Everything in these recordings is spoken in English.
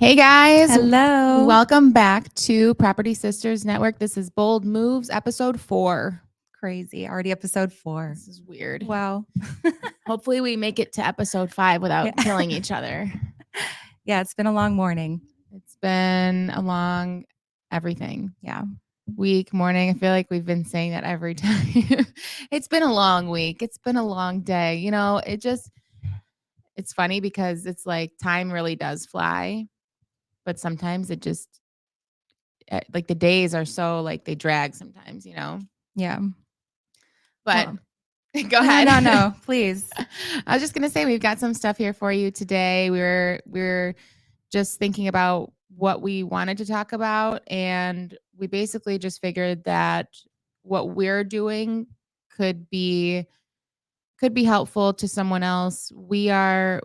Hey guys, Hello. welcome back to Property Sisters Network. This is Bold Moves, episode 4. Crazy. Already episode 4. This is weird. Wow. Hopefully, we make it to episode 5 without Yeah. killing each other. Yeah, it's been a long morning. It's been a long everything. Yeah. Week, morning. I feel like we've been saying that every time. It's been a long week. It's been a long day. It's funny because it's like time really does fly, but sometimes it just, like the days are so like they drag sometimes. Yeah. But Well, go ahead. no. Please. I was just gonna say we've got some stuff here for you today. We're just thinking about what we wanted to talk about, and we basically just figured that what we're doing could be helpful to someone else. We are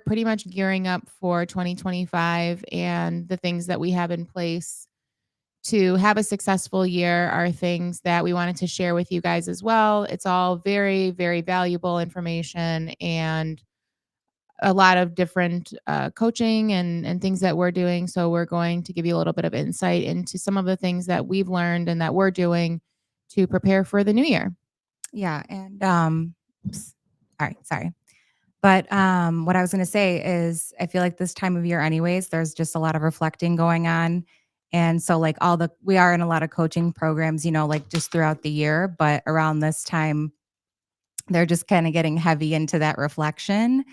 pretty much gearing up for 2025 and the things that we have in place to have a successful year are things that we wanted to share with you guys as well. It's all very, very valuable information and a lot of different coaching and things that we're doing. So, we're going to give you a little bit of insight into some of the things that we've learned and that we're doing to prepare for the new year. Yeah. And all right, sorry. But what I was going to say is I feel like this time of year anyways, there's just a lot of reflecting going on. And so like we are in a lot of coaching programs, like just throughout the year, but around this time they're just kind of getting heavy into that reflection.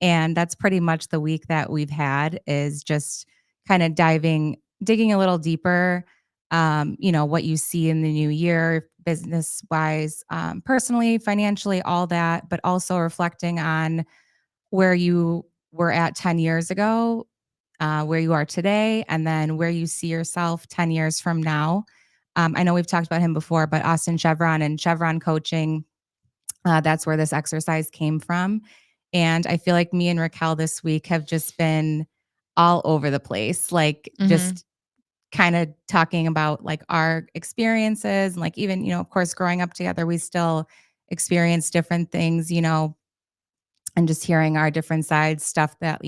And that's pretty much the week that we've had is just kind of digging a little deeper, what you see in the new year, business wise, personally, financially, all that, but also reflecting on where you were at 10 years ago, where you are today, and then where you see yourself 10 years from now. I know we've talked about him before, but Austin Cheviron and Cheviron Coaching, that's where this exercise came from. And I feel like me and Raquel this week have just been all over the place, like just kind of talking about like our experiences and like even, of course, growing up together, we still experience different things, and just hearing our different sides, stuff that,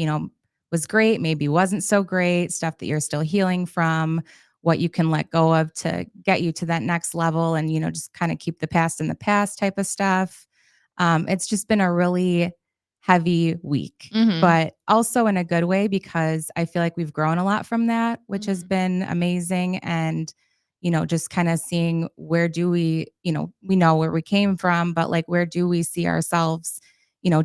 was great, maybe wasn't so great, stuff that you're still healing from, what you can let go of to get you to that next level and, just kind of keep the past in the past type of stuff. It's just been a really heavy week, Mhm. but also in a good way because I feel like we've grown a lot from that, which has Mhm. been amazing. And, just kind of seeing where do we know where we came from, but like where do we see ourselves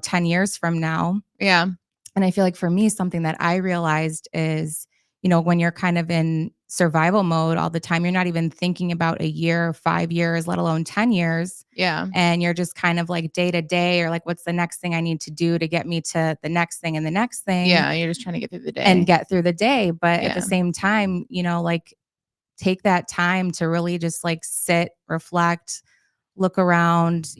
10 years from now. Yeah. And I feel like for me, something that I realized is, when you're kind of in survival mode all the time, you're not even thinking about a year, 5 years, let alone 10 years. Yeah. And you're just kind of like day to day, or like, what's the next thing I need to do to get me to the next thing and the next thing Yeah. You're just trying to get through the and day. get through the day. But at the Yeah. same time, like take that time to really just like sit, reflect, look around,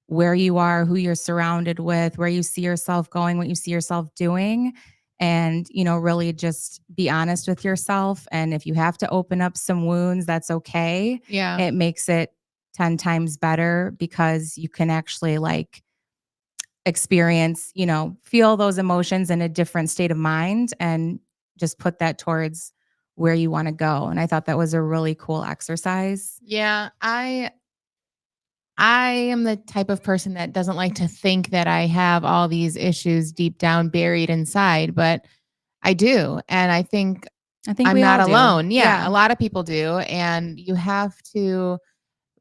where you are, who you're surrounded with, where you see yourself going, what you see yourself doing, and, really just be honest with yourself. And if you have to open up some wounds, that's okay. Yeah. It makes it 10 times better because you can actually like experience, feel those emotions in a different state of mind and just put that towards where you want to go. And I thought that was a really cool exercise. Yeah. I am the type of person that doesn't like to think that I have all these issues deep down buried inside, but I do. And I think I think I'm we not all do. alone. Yeah, Yeah. a lot of people do. And you have to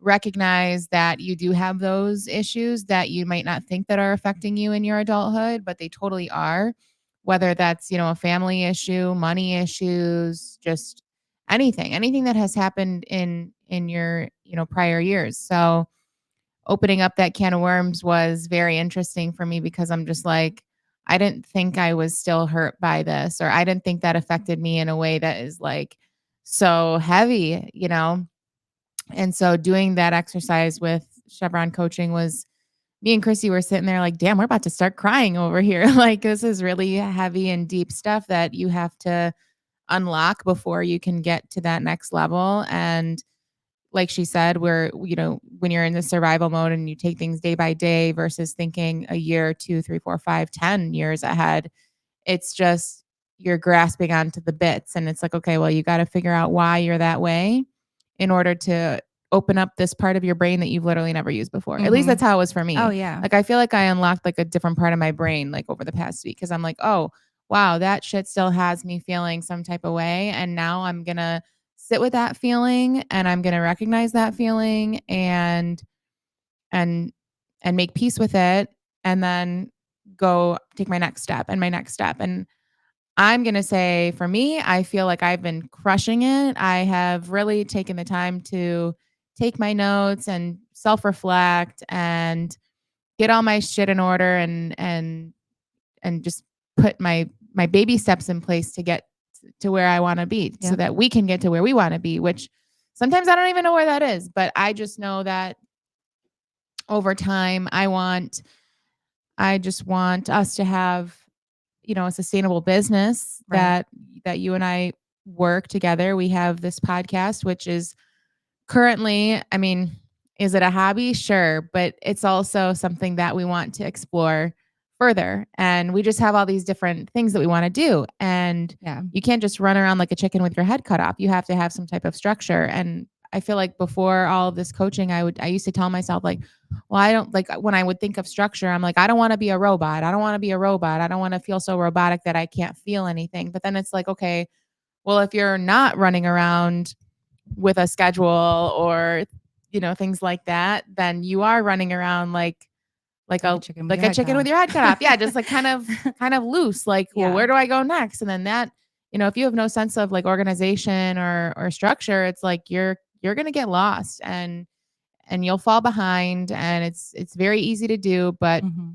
recognize that you do have those issues that you might not think that are affecting you in your adulthood, but they totally are. Whether that's, a family issue, money issues, just anything that has happened in your, prior years. So, opening up that can of worms was very interesting for me because I'm just like, I didn't think I was still hurt by this, or I didn't think that affected me in a way that is like so heavy. And so doing that exercise with Chevron Coaching was me and Chrissy were sitting there like, damn, we're about to start crying over here. Like, this is really heavy and deep stuff that you have to unlock before you can get to that next level. And like she said, when you're in the survival mode and you take things day by day versus thinking a year, 2, 3, 4, 5, 10 years ahead, it's just you're grasping onto the bits, and it's like, okay, well, you got to figure out why you're that way in order to open up this part of your brain that you've literally never used before. At least Mm-hmm. that's how it was for Oh me. yeah. Like I feel like I unlocked like a different part of my brain like over the past week, because I'm like, oh wow, that shit still has me feeling some type of way, and now I'm gonna sit with that feeling, and I'm gonna recognize that feeling, and and make peace with it, and then go take my next step and my next step. And I'm going to say for me, I feel like I've been crushing it. I have really taken the time to take my notes and self-reflect and get all my shit in order, and just put my baby steps in place to get to where I want to be, so Yep. that we can get to where we want to be, which sometimes I don't even know where that is, but I just know that over time I just want us to have, a sustainable business Right. that you and I work together. We have this podcast, which is currently, I mean, is it a hobby? Sure, but it's also something that we want to explore further. And we just have all these different things that we want to do. And Yeah. you can't just run around like a chicken with your head cut off. You have to have some type of structure. And I feel like before all of this coaching, I used to tell myself like, well, I don't like when I would think of structure, I'm like, I don't want to be a robot. I don't want to be a robot. I don't want to feel so robotic that I can't feel anything. But then it's like, okay, well, if you're not running around with a schedule or things like that, then you are running around like Like a a chicken with like your a head cut chicken with off. your head cut off. Yeah, just like kind of loose. Like, well, Yeah. where do I go next? And then that, if you have no sense of like organization or structure, it's like you're gonna get lost, and you'll fall behind, and it's very easy to do. But Mm-hmm.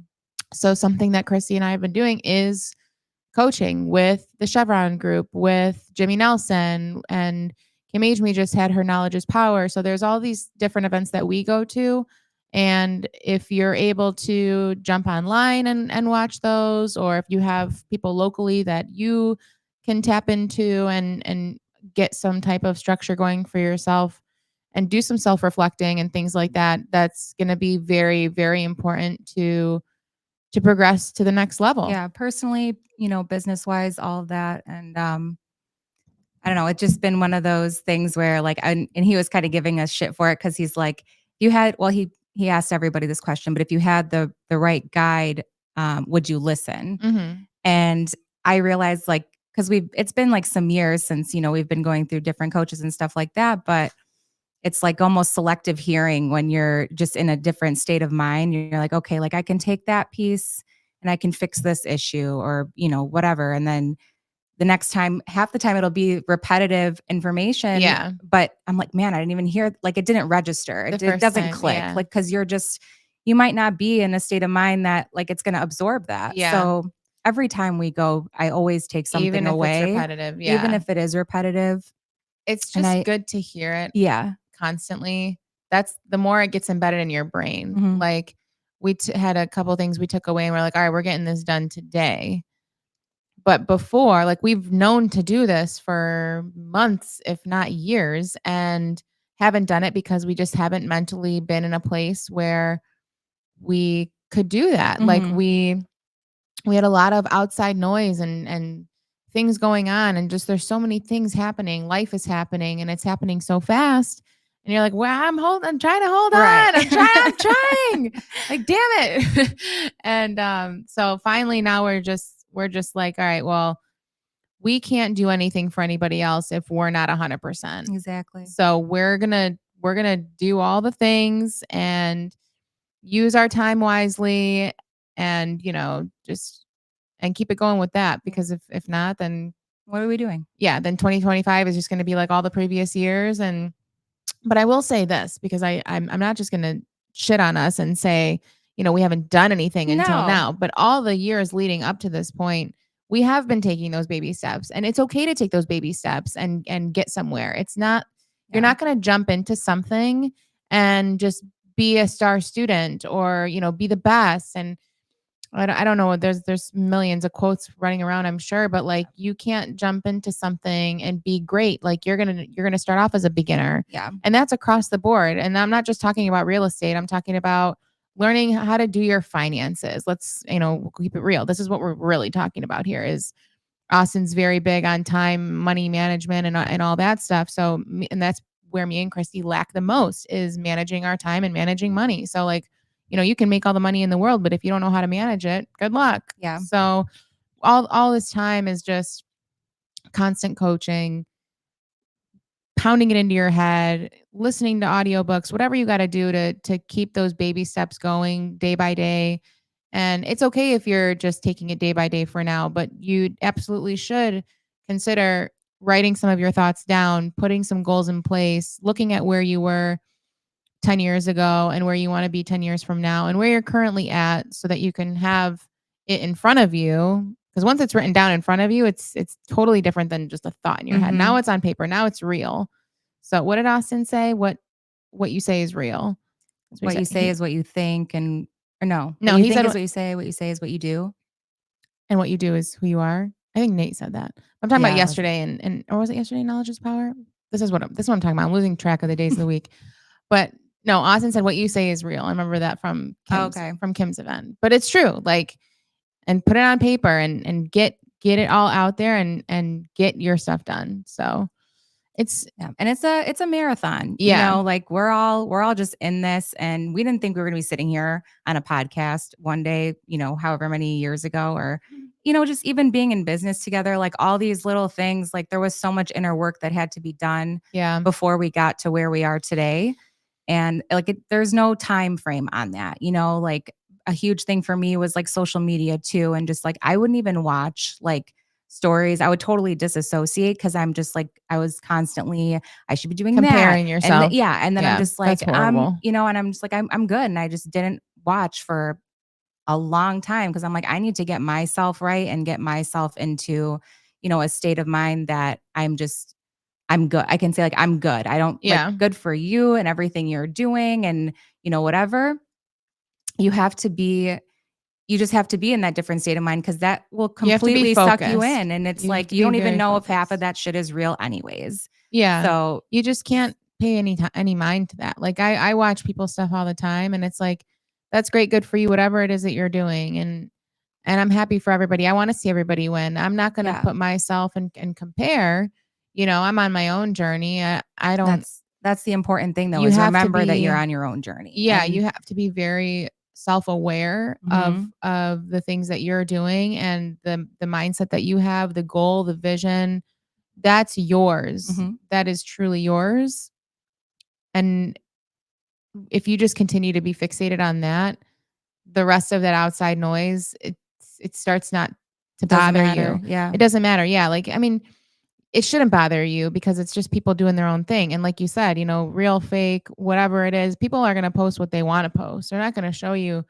so something that Christy and I have been doing is coaching with the Cheviron group, with Jimmy Nelson, and Kim Ajmi just had her Knowledge is Power. So there's all these different events that we go to. And if you're able to jump online and watch those, or if you have people locally that you can tap into and get some type of structure going for yourself and do some self-reflecting and things like that, that's going to be very, very important to progress to the next level. Yeah. Personally, business wise, all of that. And I don't know, it's just been one of those things where like and he was kind of giving us shit for it because he's like, you had well, he asked everybody this question, but if you had the right guide, would you listen? Mhm. And I realized like because it's been like some years since, we've been going through different coaches and stuff like that, but it's like almost selective hearing when you're just in a different state of mind. You're like, okay, like I can take that piece and I can fix this issue or, whatever. And then the next time, half the time it'll be repetitive information, Yeah. but I'm like, man, I didn't even hear, like it didn't register. The It first doesn't time, click. yeah. Like, cause you might not be in a state of mind that like it's going to absorb that. Yeah. So every time we go, I always take something Even if it's away, repetitive, even yeah. if it is repetitive. It's And just good to hear it yeah. constantly. That's the more it gets embedded in your brain. Hmm. Like, we had a couple things we took away, and we're like, "All right, we're getting this done today." But before, like, we've known to do this for months, if not years, and haven't done it because we just haven't mentally been in a place where we could do that. Like, Hmm. we had a lot of outside noise and things going on, and just there's so many things happening. Life is happening, and it's happening so fast. And you're like, well, I'm trying to hold Right. on. I'm trying. Like, damn it. And so finally now we're just like, all right, well, we can't do anything for anybody else if we're not 100%. Exactly. So we're gonna do all the things and use our time wisely, and just and keep it going with that, Yeah. because if not, then What are we doing? yeah, then 2025 is just going to be like all the previous years. And but I will say this, because I'm not just going to shit on us and say, we haven't done anything until No. now, but all the years leading up to this point, we have been taking those baby steps, and it's okay to take those baby steps and get somewhere. It's not You're Yeah. not going to jump into something and just be a star student, or be the best. And I don't know. There's millions of quotes running around, I'm sure, but like, you can't jump into something and be great. Like, you're gonna start off as a beginner, Yeah. and that's across the board. And I'm not just talking about real estate. I'm talking about learning how to do your finances. Let's keep it real. This is what we're really talking about here: is Austin's very big on time, money management, and all that stuff. So, and that's where me and Christy lack the most is managing our time and managing money. So, like, you can make all the money in the world, but if you don't know how to manage it, good luck. Yeah. So, all this time is just constant coaching, pounding it into your head, listening to audiobooks, whatever you got to do to keep those baby steps going day by day. And it's okay if you're just taking it day by day for now, but you absolutely should consider writing some of your thoughts down, putting some goals in place, looking at where you were 10 years ago and where you want to be 10 years from now and where you're currently at so that you can have it in front of you, because once it's written down in front of you, it's totally different than just a thought in your head. Now Mhm. it's on paper. Now it's real. So what did Austin say? What you say is real. That's what he What said. you say is what you think, or no, what No, you he think said is what you say is what you do. and what you do is who you are. I think Nate said that. I'm talking about Yeah, it was. yesterday and or was it yesterday? Knowledge is power. This is what I'm talking about. I'm losing track of the days of the week. But no, Austin said what you say is real. I remember that from Oh, Kim's okay. from Kim's event. But it's true. Like, and put it on paper and get it all out there and get your stuff done. So it's Yeah. And it's a marathon. yeah. Like we're all just in this, and we didn't think we were gonna be sitting here on a podcast one day, however many years ago, or just even being in business together, like all these little things, like there was so much inner work that had to be done Yeah. before we got to where we are today. And like there's no time frame on that. Like a huge thing for me was like social media too, and just like I wouldn't even watch like stories. I would totally disassociate because I'm just like I was constantly I should be doing that, Comparing and yourself. yeah, and then I'm Yeah. just like That's horrible. and I'm just like I'm good, and I just didn't watch for a long time because I'm like I need to get myself right and get myself into a state of mind that I'm good. I can say like I'm good. I don't like Yeah. good for you and everything you're doing, and whatever. You have to be you just have to be in that different state of mind because that will You have to be completely suck you focused. in, and it's You have like to you be don't even very know if half of focused. that shit is real anyways. Yeah. So, You just can't pay any mind to that. Like I watch people's stuff all the time and it's like that's great, good for you, whatever it is that you're doing. And I'm happy for everybody. I want to see everybody win. I'm not going to yeah, put myself and compare. I'm on my own journey. I don't that's the important thing though you is have to remember that you're be on your own journey. yeah, And you have to be very self-aware of mhm, the things that you're doing and the mindset that you have, the goal, the vision. That's yours. mhm, That is truly yours. And if you just continue to be fixated on that, the rest of that outside noise, it starts not to doesn't bother matter. you. Yeah. It doesn't matter. Yeah, like I mean, it shouldn't bother you because it's just people doing their own thing. And like you said, real, fake, whatever it is, people are going to post what they want to post. They're not going to show you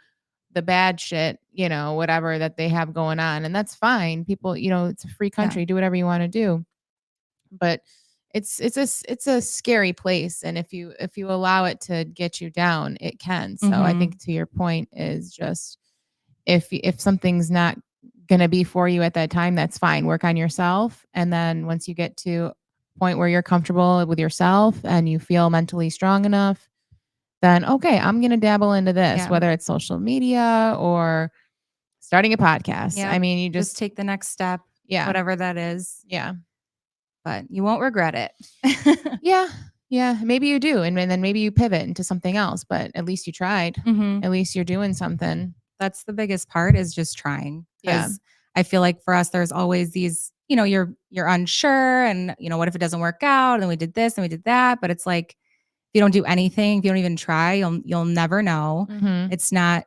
the bad shit, whatever that they have going on. And that's fine. People, it's a free Yeah. country. Do whatever you want to do. But it's a scary place, and if you allow it to get you down, it can. So I Mhm. think to your point is just if something's not going to be for you at that time, that's fine. Work on yourself, and then once you get to a point where you're comfortable with yourself and you feel mentally strong enough, then okay, I'm going to dabble into this, Yeah. whether it's social media or starting a podcast. Yeah. I mean, you Just just take the next step, yeah, whatever that is, yeah. but you won't regret it. Yeah. Yeah. Maybe you do. And then maybe you pivot into something else, but at least you tried. Mhm. At least you're doing something. That's the biggest part is just trying. Yeah. Because I feel like for us, there's always these, you're unsure and, what if it doesn't work out? And we did this and we did that. But it's like, if you don't do anything, if you don't even try, you'll never know. Mhm. It's not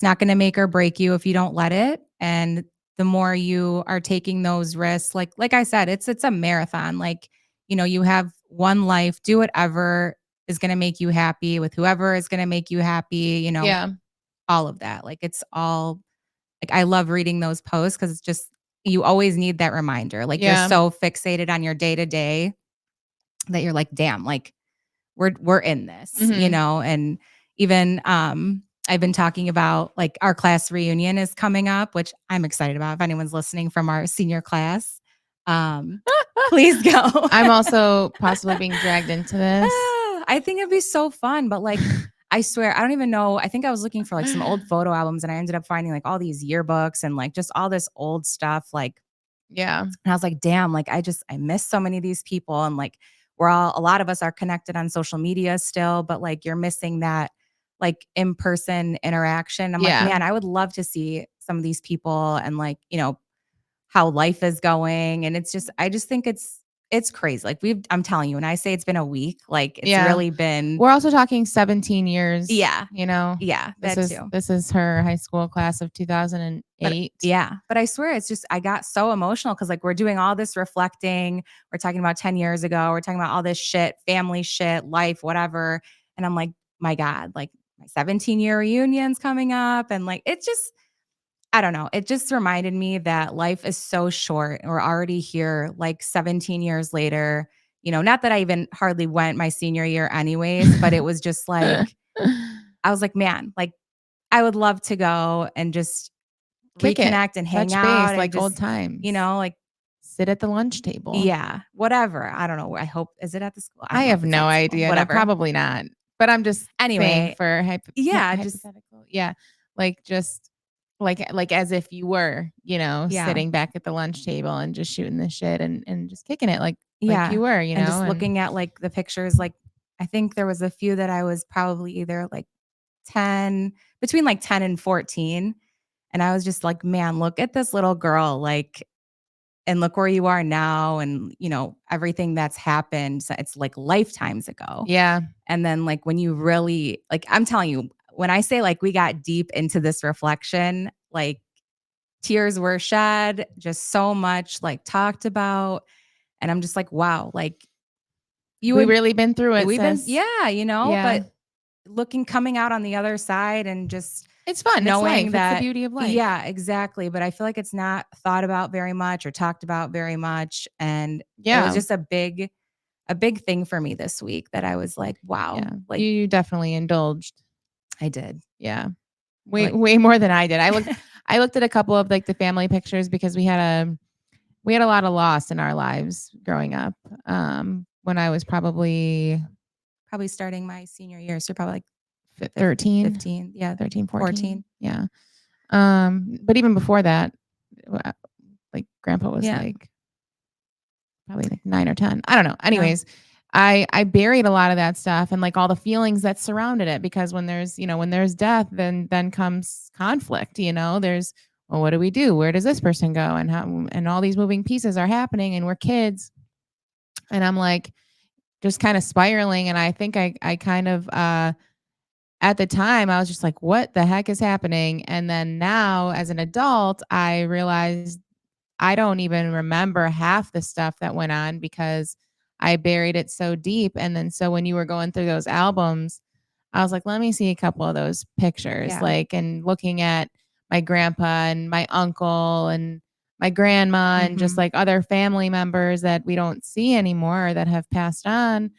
going to make or break you if you don't let it. And the more you are taking those risks, like I said, it's a marathon. Like, you have one life, do whatever is going to make you happy with whoever is going to make you happy, Yeah. all of that. Like it's all like I love reading those posts because it's just you always need that reminder. Like you're Yeah. so fixated on your day to day that you're like, damn, like we're in this, Mhm. and even I've been talking about like our class reunion is coming up, which I'm excited about. If anyone's listening from our senior class, um, please go. I'm also possibly being dragged into this. I think it'd be so fun, but like I swear, I don't even know. I think I was looking for like some old photo albums and I ended up finding like all these yearbooks and like just all this old stuff. Like Yeah. And I was like, damn, like I miss so many of these people. And like a lot of us are connected on social media still, but like you're missing that like in-person interaction. I'm like, Yeah. man, I would love to see some of these people and like, how life is going. And I just think it's crazy. Like I'm telling you, when I say it's been a week, like it's Yeah. really been, We're also talking 17 years, yeah, you know. yeah, This that is too. this is her high school class of But 2008. yeah, but I swear it's just I got so emotional because like we're doing all this reflecting. We're talking about 10 years ago. We're talking about all this shit, family shit, life, whatever. And I'm like, my God, like my 17-year reunion's coming up. And like it's just, I don't know. It just reminded me that life is so short. We're already here like 17 years later. Not that I even hardly went my senior year anyways, but it was just like, I was like, man, like I would love to go and just Kick it, reconnect and hang touch out base and like old just, times. like, Sit at the lunch table. yeah, whatever. I don't know. I hope, is it at the school? I I don't know if have it's at no the school. idea. No, Whatever. probably not. But I'm just saying Anyway, for yeah, just, hypothetical. Yeah. Like just like as if you were, yeah, sitting back at the lunch table and just shooting the shit and just kicking it like yeah. you were, And just and looking at like the pictures, like, I think there was a few that I was probably either like 10, between like 10 and 14. And I was just like, man, look at this little girl. Like, and look where you are now and everything that's happened. So it's like lifetimes ago. yeah. And then like when you really like I'm telling you, when I say like we got deep into this reflection, like tears were shed, just so much like talked about. And I'm just like, wow, like you We would really been through it, we've been, sis. yeah, Yeah. but coming out on the other side and just It's fun. It's knowing life. It's the that, beauty of life. yeah, exactly. But I feel like it's not thought about very much or talked about very much. And it was Yeah. just a big thing for me this week that I was like, wow, Yeah. like You definitely indulged. I did. Yeah. Way Like, way more than I did. I looked at a couple of like the family pictures because we had a lot of loss in our lives growing up. When I was probably probably starting my senior year. So probably like 13, 15. Yeah. 13, 14. 14. Yeah. But even before that, like grandpa was Yeah. like probably like 9 or 10. I don't know. Yeah. Anyways, I buried a lot of that stuff and like all the feelings that surrounded it because when there's death, then comes conflict, There's, well, what do we do? Where does this person go? And all these moving pieces are happening and we're kids. And I'm like just kind of spiraling and I think I kind of at the time I was just like, what the heck is happening? And then now as an adult, I realized I don't even remember half the stuff that went on because I buried it so deep. And then so when you were going through those albums, I was like, let me see a couple of those pictures. Yeah. Like, and looking at my grandpa and my uncle and my grandma and just Mm-hmm. like other family members that we don't see anymore or that have passed on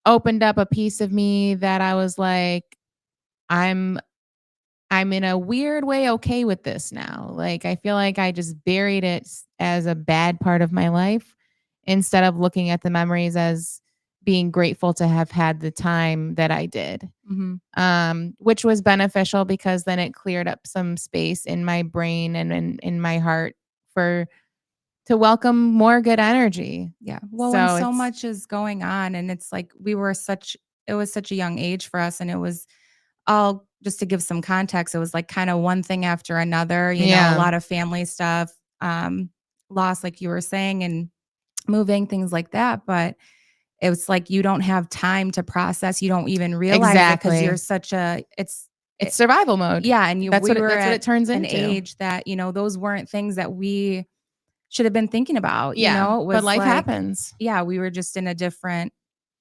opened up a piece of me that I was like, I'm I'm in a weird way okay with this now. Like, I feel like I just buried it as a bad part of my life instead of looking at the memories as being grateful to have had the time that I did. Mm-hmm. Which was beneficial because then it cleared up some space in my brain and in my heart for to welcome more good energy. Yeah. Well, when So so it's much is going on and it's like it was such a young age for us and it was all just to give some context, it was like kind of one thing after another, a yeah, lot of family stuff, loss, like you were saying, and moving, things like that. But it was like you don't have time to process. You don't even realize it because you're exactly. such a It's survival mode. yeah, and That's what we it, were that's what at it turns an into. age that, those weren't things that we should have been thinking about, Yeah, it but was life like, happens. yeah, we were just in a different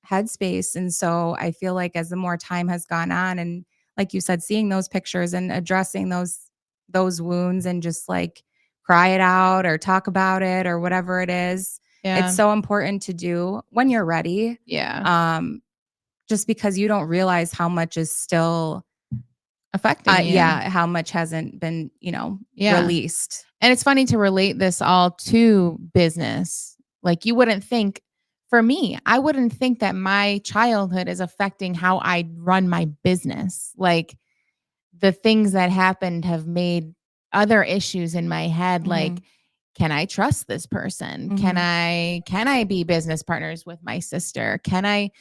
headspace. And so I feel like as the more time has gone on and like you said, seeing those pictures and addressing those wounds and just like cry it out or talk about it or whatever it is, it's Yeah. so important to do when you're ready. Yeah. Um, just because you don't realize how much is still Affecting you. yeah, how much hasn't been, Yeah. released. And it's funny to relate this all to business. Like you wouldn't think for me, I wouldn't think that my childhood is affecting how I run my business. Like the things that happened have made other issues in my head Mhm. like can I trust this person? Mhm. Can I be business partners with my sister? Can I,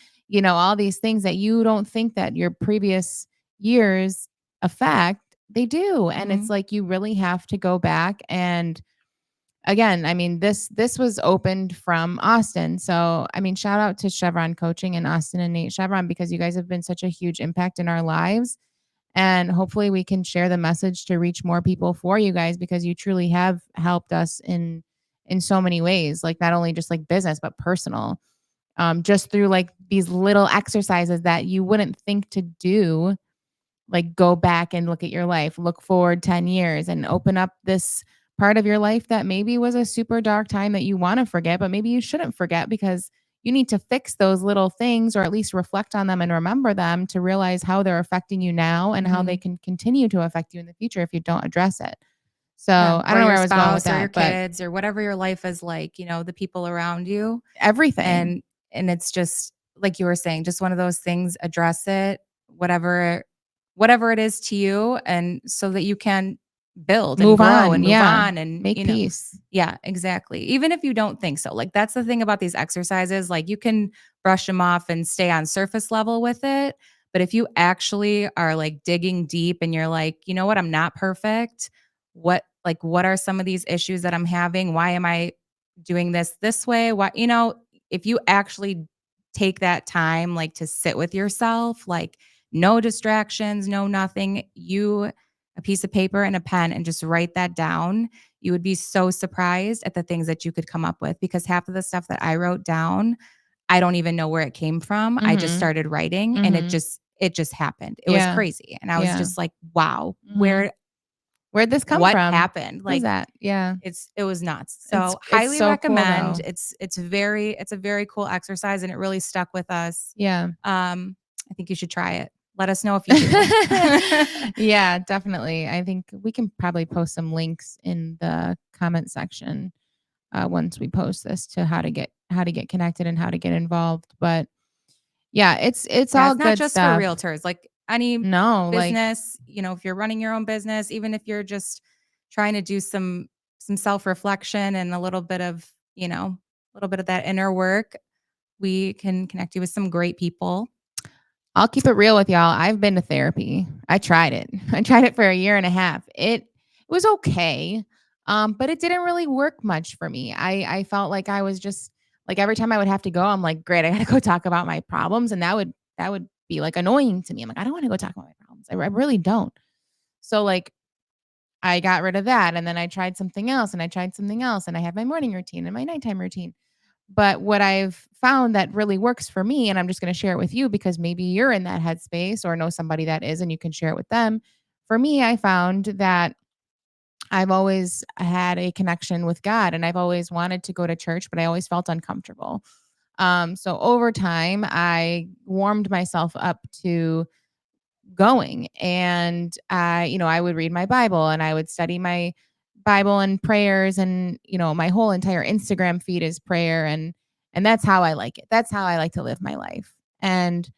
all these things that you don't think that your previous years affect, they do. And it's Mhm. like you really have to go back and again, I mean, this was opened from Austin. So, I mean, shout out to Cheviron Coaching and Austin and Nate Cheviron because you guys have been such a huge impact in our lives. And hopefully we can share the message to reach more people for you guys because you truly have helped us in so many ways, like not only just like business, but personal. Just through like these little exercises that you wouldn't think to do, like go back and look at your life, look forward 10 years and open up this part of your life that maybe was a super dark time that you want to forget, but maybe you shouldn't forget because you need to fix those little things or at least reflect on them and remember them to realize how they're affecting you now and how they Mhm. can continue to affect you in the future if you don't address it. So Yeah, I or don't know your where I was going with spouse or your that, but kids or whatever your life is like, the people around you. everything. And it's just like you were saying, just one of those things, address it, whatever it is to you, and so that you can build and Move grow on. and move Yeah. on and, Make peace. yeah, exactly. Even if you don't think so. Like that's the thing about these exercises, like you can brush them off and stay on surface level with it, but if you actually are like digging deep and you're like, "You know what? I'm not perfect. What are some of these issues that I'm having? Why am I doing this way?" If you actually take that time like to sit with yourself, like no distractions, no nothing, a piece of paper and a pen and just write that down, you would be so surprised at the things that you could come up with because half of the stuff that I wrote down, I don't even know where it came from. I just Mhm. started writing and it Mhm. just happened. It was Yeah. crazy. And I was Yeah. just like, wow, Mhm. Where'd this come what from? happened? What is Like that? Yeah. it was nuts. It's So, it's highly so cool recommend. though. It's a very cool exercise and it really stuck with us. Yeah. I think you should try it. Let us know if you do. Yeah, definitely. I think we can probably post some links in the comment section once we post this to how to get connected and how to get involved. But yeah, it's Yeah, all it's not good just for stuff. realtors. Like any No, like business, if you're running your own business, even if you're just trying to do some self-reflection and a little bit of that inner work, we can connect you with some great people. I'll keep it real with y'all. I've been to therapy. I tried it. I tried it for a year and a half. It was okay, but it didn't really work much for me. I felt like I was just like every time I would have to go, I'm like, great, I gotta go talk about my problems, and that would be like annoying to me. I'm like, I don't want to go talk about my problems. I really don't. So like I got rid of that, and then I tried something else, and I tried something else, and I have my morning routine and my nighttime routine. But what I've found that really works for me, and I'm just going to share it with you because maybe you're in that headspace or know somebody that is and you can share it with them. For me, I found that I've always had a connection with God and I've always wanted to go to church, but I always felt uncomfortable. So over time, I warmed myself up to going and I would read my Bible and I would study my Bible and prayers and my whole entire Instagram feed is prayer and that's how I like it. That's how I like to live my life. And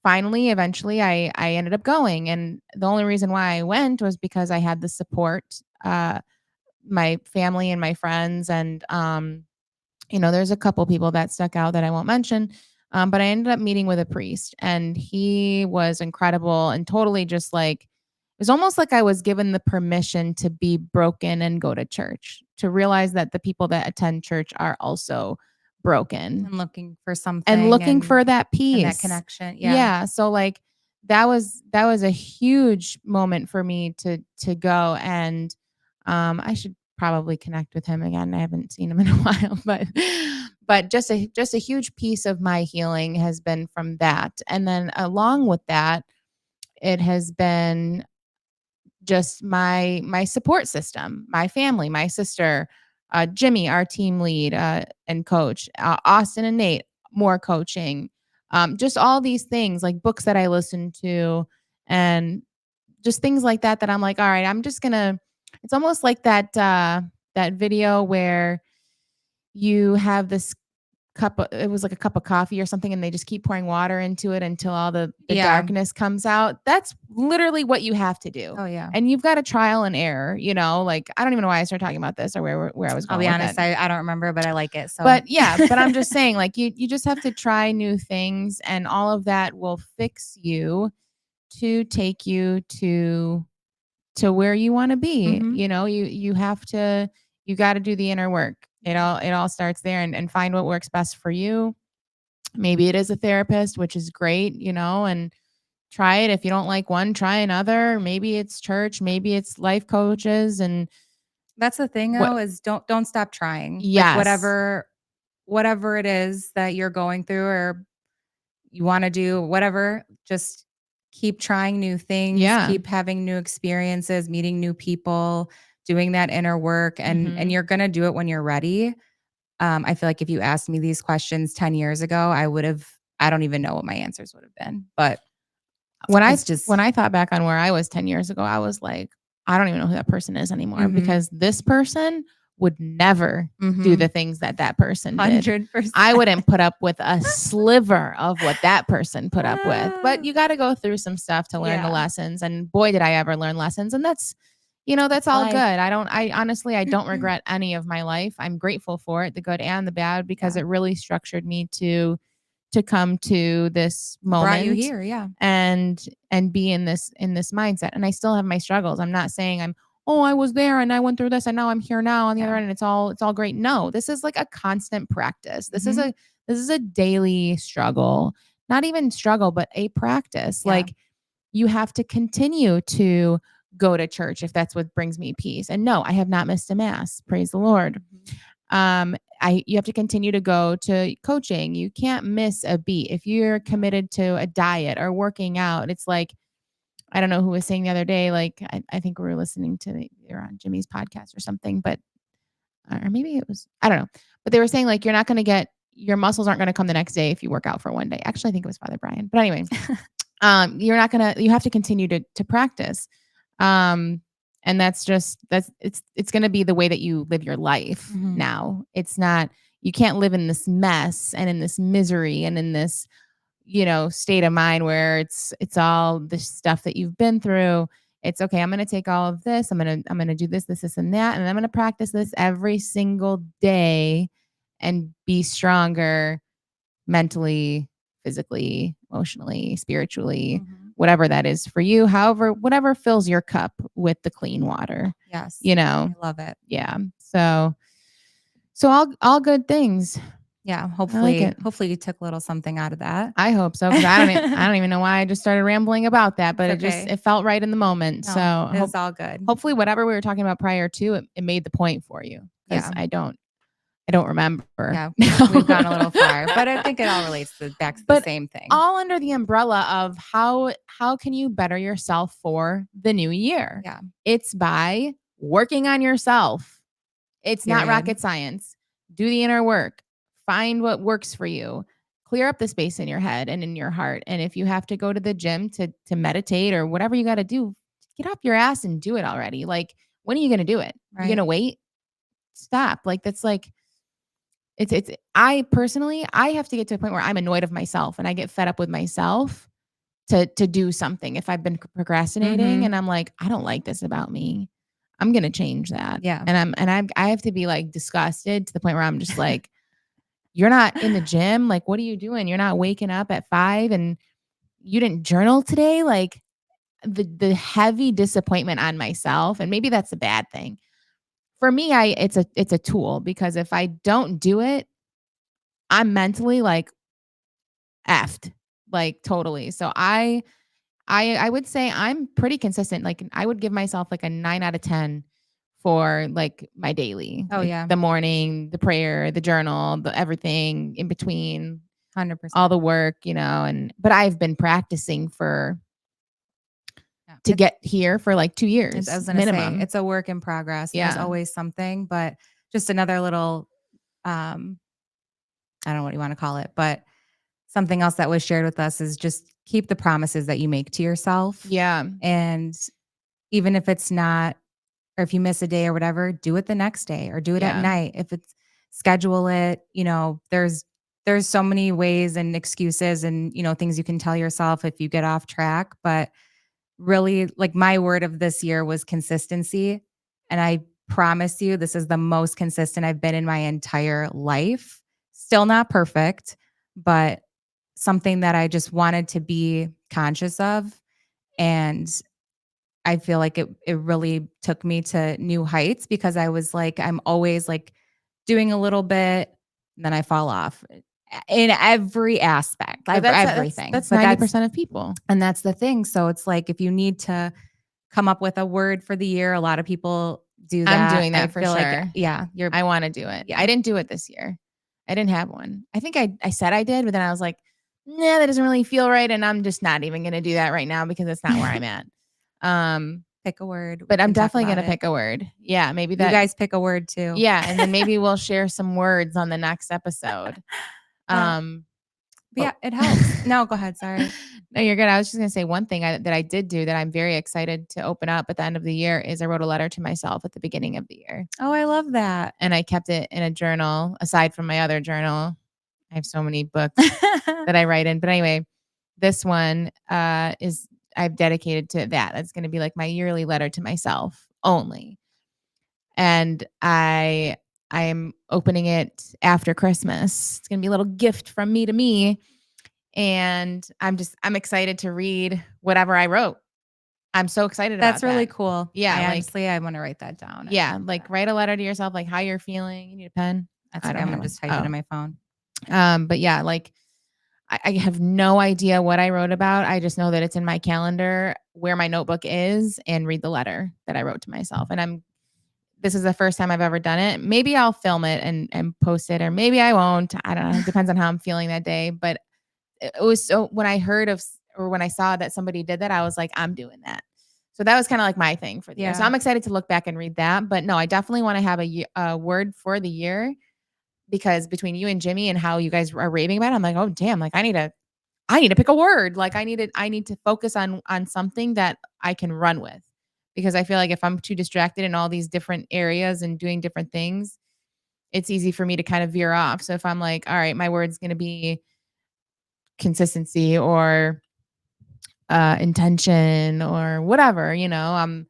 finally eventually I ended up going and the only reason why I went was because I had the support my family and my friends and there's a couple people that stuck out that I won't mention. But I ended up meeting with a priest and he was incredible and totally just like, it was almost like I was given the permission to be broken and go to church, to realize that the people that attend church are also broken And looking for and something looking for that and that peace. connection. Yeah. Yeah. So like that was a huge moment for me to go and I should probably connect with him again. I haven't seen him in a while, but just a huge piece of my healing has been from that. And then along with that, it has been just my support system, my family, my sister, Jimmy, our team lead and coach, Austin and Nate, more coaching, just all these things like books that I listen to, and just things like that. That I'm like, all right, I'm just gonna. It's almost like that video where you have this it was like a cup of coffee or something, and they just keep pouring water into it until all the Yeah. darkness comes out. That's literally what you have to do. Oh, yeah. And you've got a trial and error, like I don't even know why I started talking about this or where I was I'll going be with honest, it. I don't remember, but I like it. So, But yeah, but I'm just saying, like you just have to try new things, and all of that will fix you to take you to where you want to be. Mhm. You have to, you got to do the inner work. It all starts there, and find what works best for you. Maybe it is a therapist, which is great, and try it. If you don't like one, try another. Maybe it's church, maybe it's life coaches, and That's the thing what though, is don't stop trying. Like yes. whatever it is that you're going through or you want to do, whatever, just keep trying new things, Yeah. keep having new experiences, meeting new people, doing that inner work, and Mhm. you're going to do it when you're ready. I feel like if you asked me these questions 10 years ago, I don't even know what my answers would have been. But When I it's just when I thought back on where I was 10 years ago, I was like, I don't even know who that person is anymore, mhm, because this person would never do the mhm, things that person did. I 100%. wouldn't put up with a sliver of what that person put up with. But you got to go through some stuff to learn the Yeah, lessons, and boy did I ever learn lessons, and that's it's all good. life. I honestly, I don't regret any of my life. I'm grateful for it, the good and the bad, because Yeah. it really structured me to come to this Brought you moment, here, yeah. and be in this mindset. And I still have my struggles. I'm not saying I was there and I went through this and now I'm here now on the Yeah. other end and it's all great. No, this is like a constant practice. This is Mhm. a daily struggle. Not even struggle, but a practice. Yeah. Like, you have to continue to go to church if that's what brings me peace. And no, I have not missed a mass. Praise the Lord. Mhm. You have to continue to go to coaching. You can't miss a beat. If you're No. committed to a diet or working out, it's like, I don't know who was saying the other day, like, I think we were listening to they were on Jimmy's podcast or something, but or maybe it was, I don't know. But they were saying, like, you're not going to get your muscles aren't going to come the next day if you work out for one day. Actually, I think it was Father Brian. But anyway, you have to continue to practice. Um, and it's going to be the way that you live your life Mhm. now. It's not, you can't live in this mess and in this misery and in this, state of mind where it's all the stuff that you've been through. It's okay. I'm going to take all of this. I'm going to do this, and that. And I'm going to practice this every single day and be stronger mentally, physically, emotionally, spiritually, Mhm. whatever that is for you. However, whatever fills your cup with the clean water, Yes. you know. I love it. Yeah. So all good things. Yeah, I like it. hopefully you took a little something out of that. I hope so, because I don't even know why I just started rambling about that, It's but okay. it felt right in the moment. No, So it is all good. hopefully whatever we were talking about prior to it made the point for you, because Yeah. I don't remember Yeah. We've now. gone a little far, but I think it all relates back to the But same thing. all under the umbrella of how can you better yourself for the new year? Yeah. It's by working on yourself. It's not Period. rocket science. Do the inner work. Find what works for you. Clear up the space in your head and in your heart. And if you have to go to the gym to meditate or whatever you got to do, get off your ass and do it already. Like, when are you going to do it? You going Right. to wait? Stop. Like, that's like, it's I personally, I have to get to a point where I'm annoyed of myself and I get fed up with myself to do something if I've been procrastinating, Mhm. and I'm like, I don't like this about me. I'm gonna change that. Yeah. I have to be like disgusted to the point where I'm just like, you're not in the gym. Like, what are you doing? You're not waking up at 5 and you didn't journal today. Like, the heavy disappointment on myself, and maybe that's a bad thing. For me, it's a tool, because if I don't do it, I'm mentally like effed, like totally. So I would say I'm pretty consistent. Like, I would give myself like a 9 out of 10 for like my daily, Oh, like yeah. the morning, the prayer, the journal, the everything in between, all 100%. the work, and but I've been practicing Yeah. to get here for like 2 I years was gonna say, minimum. it's a work in progress, and there's Yeah. always something, but just another little, um, I don't know what you wanna call it, but something else that was shared with us is just keep the promises that you make to yourself, Yeah. and even if it's not or if you miss a day or whatever, do it the next day or do it at Yeah. night. If it's schedule it, there's there's so many ways and excuses and, things you can tell yourself if you get off track. But really, like, my word of this year was consistency. And I promise you, this is the most consistent I've been in my entire life. Still not perfect, but something that I just wanted to be conscious of. And I feel like it really took me to new heights because I was like, I'm always like doing a little bit, and then I fall off in every aspect, But that's everything. that's But 90% of people. that's the thing. So it's like if you need to come up with a word for the year, a lot of people do I'm that. doing I that for feel like, sure. yeah, I wanna do it. yeah. I didn't do it this year. I didn't have one. I think I said I did, but then I was like, "Nah, that doesn't really feel right," and I'm just not even gonna do that right now because it's not where I'm at. Um, Pick a word. We but I'm can talk definitely about gonna it. pick a word. Yeah, maybe You that guys pick a word too. yeah, and then maybe we'll share some words on the next episode. Uh, Um, but oh. yeah, it helps. No, go ahead. Sorry. No, you're good. I was just gonna say one thing that I did do that I'm very excited to open up at the end of the year is I wrote a letter to myself at the beginning of the year, Oh, I love that. and I kept it in a journal aside from my other journal. I have so many books that I write in, but anyway, this one is I've dedicated to that. It's going to be like my yearly letter to myself only, and I am opening it after Christmas. It's going to be a little gift from me to me, and I'm excited to read whatever I wrote. I'm so excited That's about really that. cool. Yeah, I want to write that down. yeah, like write a letter to yourself, like how you're feeling. You need a pen? That's I okay. don't I'm have gonna one. just type it Oh, in my phone. but yeah, like I have no idea what I wrote about. I just know that it's in my calendar where my notebook is and read the letter that I wrote to myself. And this is the first time I've ever done it. Maybe I'll film it and post it, or maybe I won't. I don't know. It depends on how I'm feeling that day. But it was so when I heard of or when I saw that somebody did that, I was like, I'm doing that. So that was kind of like my thing for the year. So Yeah. I'm excited to look back and read that. But no, I definitely want to have a word for the year because between you and Jimmy and how you guys are raving about it, I'm like, oh damn, like I need to pick a word. Like I need to focus on something that I can run with. Because I feel like if I'm too distracted in all these different areas and doing different things, it's easy for me to kind of veer off. So if I'm like, all right, my word's going to be consistency or intention or whatever, I'm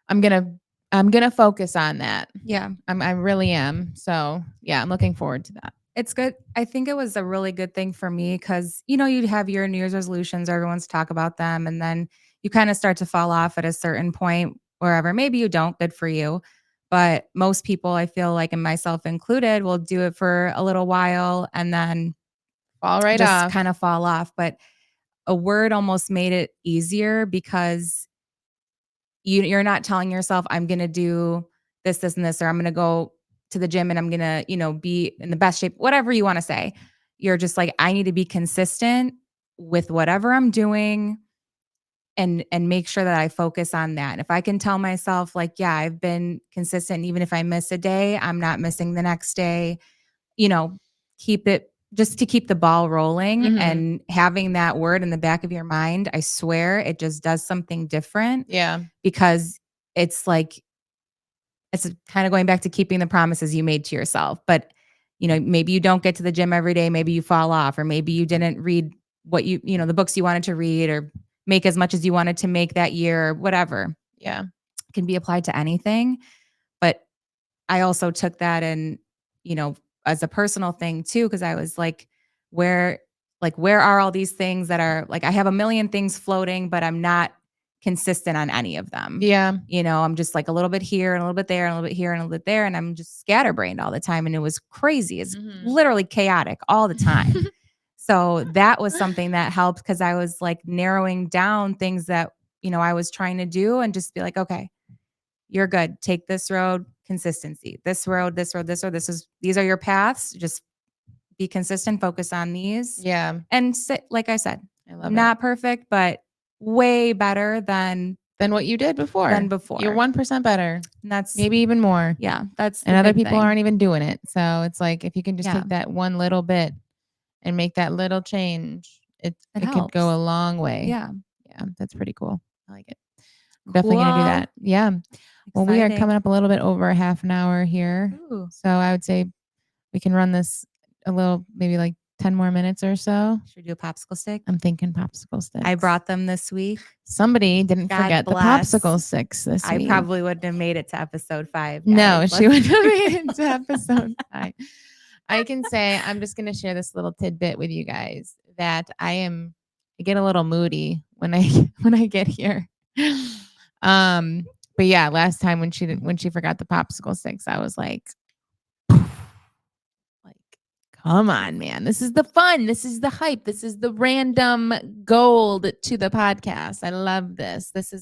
going to I'm going to focus on that. Yeah. I really am. So, yeah, I'm looking forward to that. It's good. I think it was a really good thing for me because, you'd have your New Year's resolutions, everyone's talk about them. And then you kind of start to fall off at a certain point, wherever. Maybe you don't, good for you. But most people, I feel like, and myself included, will do it for a little while and then Fall right just off. kind of fall off. But a word almost made it easier because you're not telling yourself, I'm going to do this, this, and this, or I'm going to go to the gym and I'm going to, be in the best shape, whatever you want to say. You're just like, I need to be consistent with whatever I'm doing and make sure that I focus on that. If I can tell myself like, yeah, I've been consistent, even if I miss a day, I'm not missing the next day, you know, keep it just to keep the ball rolling Mhm. and having that word in the back of your mind, I swear it just does something different Yeah. because it's like it's kind of going back to keeping the promises you made to yourself. But, maybe you don't get to the gym every day, maybe you fall off, or maybe you didn't read what the books you wanted to read or make as much as you wanted to make that year or whatever. Yeah. It can be applied to anything. But I also took that and, you know, as a personal thing too, because I was where where are all these things that are like I have a million things floating, but I'm not consistent on any of them. Yeah. I'm just like a little bit here and a little bit there and a little bit here and a little bit there. And I'm just scatterbrained all the time. And it was crazy. It's Mhm. literally chaotic all the time. So that was something that helped because I was like narrowing down things that, I was trying to do and just be like, okay, you're good. Take this road, consistency. This road, this road, this road. These are your paths. Just be consistent, focus on these. Yeah. And like I said, I love it. not perfect, but way better Than what you did than before. You're before. 1% better, And that's maybe even more. yeah, that's And the other big people thing. aren't even doing it. So it's like if you can just Yeah, take that one little bit and make that little change, it it could go helps. a long way. Yeah. Yeah, that's pretty cool. I like it. I'm definitely gonna do Cool. that. Yeah. Well, we are coming Exciting. up a little bit over a half an hour here. Ooh. So I would say we can run this a little, maybe like 10 more minutes or so. Should we do a popsicle stick? I'm thinking popsicle sticks. I brought them this week. Somebody didn't God forget bless. the popsicle sticks this I week. probably wouldn't have made it to episode 5. No, guys. she wouldn't have made it to episode 5. I can say, I'm just going to share this little tidbit with you guys that I get a little moody when I get here. But yeah, last time when she forgot the popsicle sticks, I was like, come on, man. This is the fun. This is the hype. This is the random gold to the podcast. I love this. This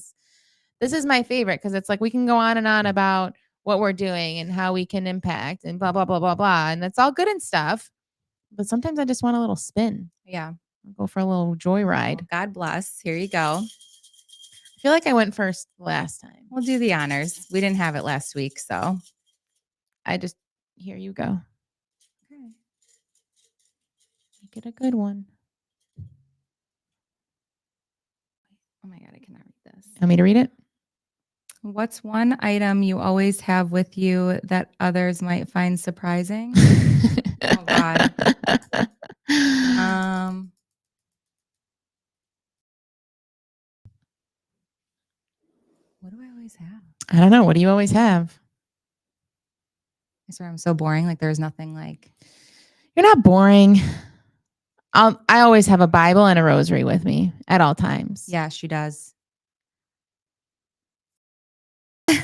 is my favorite because it's like we can go on and on about what we're doing and how we can impact and blah, blah, blah, blah, blah. And that's all good and stuff. But sometimes I just want a little spin. Yeah. I'll go for a little joyride. Well, God bless. Here you go. I feel like I went first last time. We'll do the honors. We didn't have it last week, so here you go. okay. Make it a good one. Oh my God, I cannot read this. Want me to read it? What's one item you always have with you that others might find surprising? Oh God. What do I always have? I don't know. What do you always have? I swear I'm so boring. Like there's nothing like. You're not boring. I always have a Bible and a rosary with me at all times. Yeah, she does.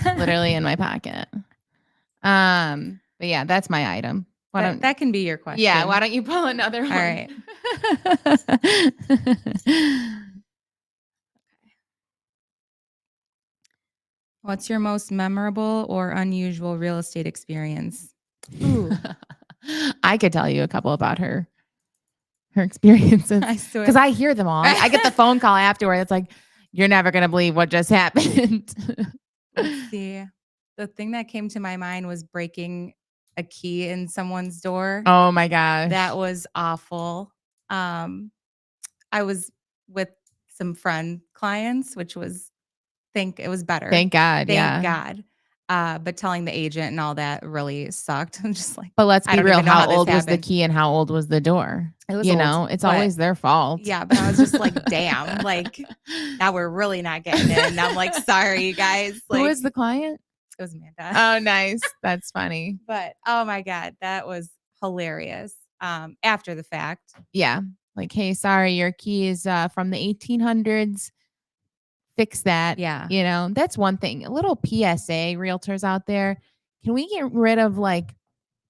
Literally in my pocket. But yeah, that's my item. That can be your question. Yeah, why don't you pull another one? All right. What's your most memorable or unusual real estate experience? Ooh. I could tell you a couple about her experiences because I hear them all. I get the phone call afterward. It's like, you're never going to believe what just happened. Let's see. The thing that came to my mind was breaking a key in someone's door. Oh my gosh. That was awful. I was with some friend clients, which was, it was better. Thank God. Thank God. But telling the agent and all that really sucked. I'm just like, but let's be real. How old was the key and how old was the door? It was old, it's always their fault. Yeah, but I was just like, damn, like now we're really not getting in. I'm like, sorry, you guys. Like, who was the client? It was Amanda. Oh, nice. That's funny. But oh my God, that was hilarious. After the fact. Yeah. Like, hey, sorry, your key is from the 1800s. Fix that. Yeah. That's one thing. A little PSA, realtors out there. Can we get rid of like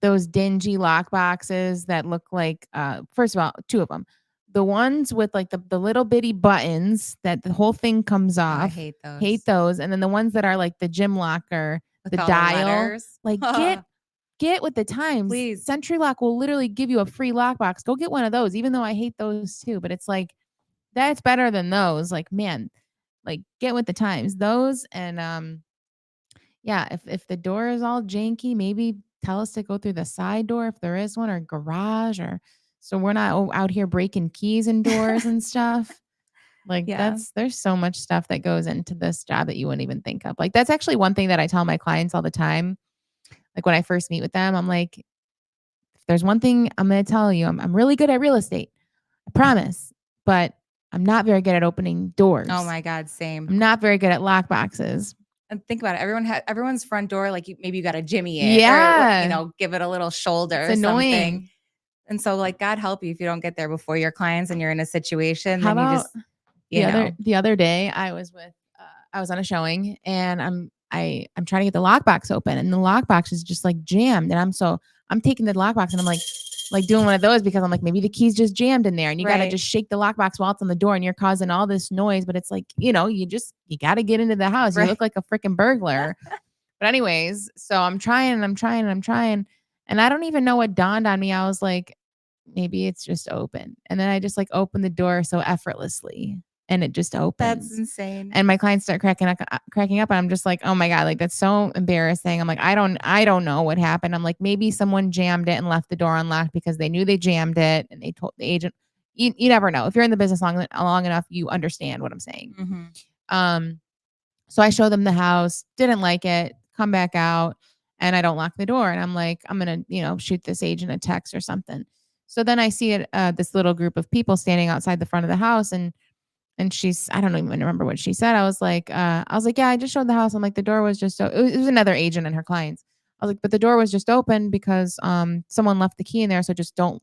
those dingy lock boxes that look like, first of all, 2 of them. The ones with like the little bitty buttons that the whole thing comes off. I hate those. Hate those. And then the ones that are like the gym locker, with the dial. Like get with the times. Please. Century Lock will literally give you a free lockbox. Go get one of those, even though I hate those too. But it's like, that's better than those. Like, man, like get with the times. Those and yeah, if the door is all janky, maybe tell us to go through the side door if there is one, or garage, or so we're not out here breaking keys and doors and stuff. Like there's so much stuff that goes into this job that you wouldn't even think of. Like that's actually one thing that I tell my clients all the time. Like when I first meet with them, I'm like, if there's one thing I'm going to tell you, I'm really good at real estate. I promise. But I'm not very good at opening doors. Oh my God, same. I'm not very good at lock boxes. And think about it. Everyone's front door, like maybe you got to jimmy it. Yeah. Or, give it a little shoulder. It's annoying. Something. And so like, God help you if you don't get there before your clients and you're in a situation. How then about you just, you know. The other day I was on a showing and I'm trying to get the lockbox open and the lockbox is just like jammed. And I'm taking the lockbox and I'm like doing one of those because I'm like, maybe the key's just jammed in there and you got to just shake the lockbox while it's on the door and you're causing all this noise. But it's like, you got to get into the house. You look like a freaking burglar. But anyways, so I'm trying. And I don't even know what dawned on me. I was like, maybe it's just open. And then I just like opened the door so effortlessly and it just opens. That's insane. And my clients start cracking up and I'm just like, oh my God, like that's so embarrassing. I'm like, I don't know what happened. I'm like, maybe someone jammed it and left the door unlocked because they knew they jammed it and they told the agent. You never know. If you're in the business long enough, you understand what I'm saying. Mm-hmm. So I show them the house, didn't like it, come back out, and I don't lock the door. And I'm like, I'm gonna, shoot this agent a text or something. So then I see it, this little group of people standing outside the front of the house, and she's, I don't even remember what she said. I was like, yeah, I just showed the house. I'm like, the door was just, it was another agent and her clients. I was like, but the door was just open because someone left the key in there. So just don't,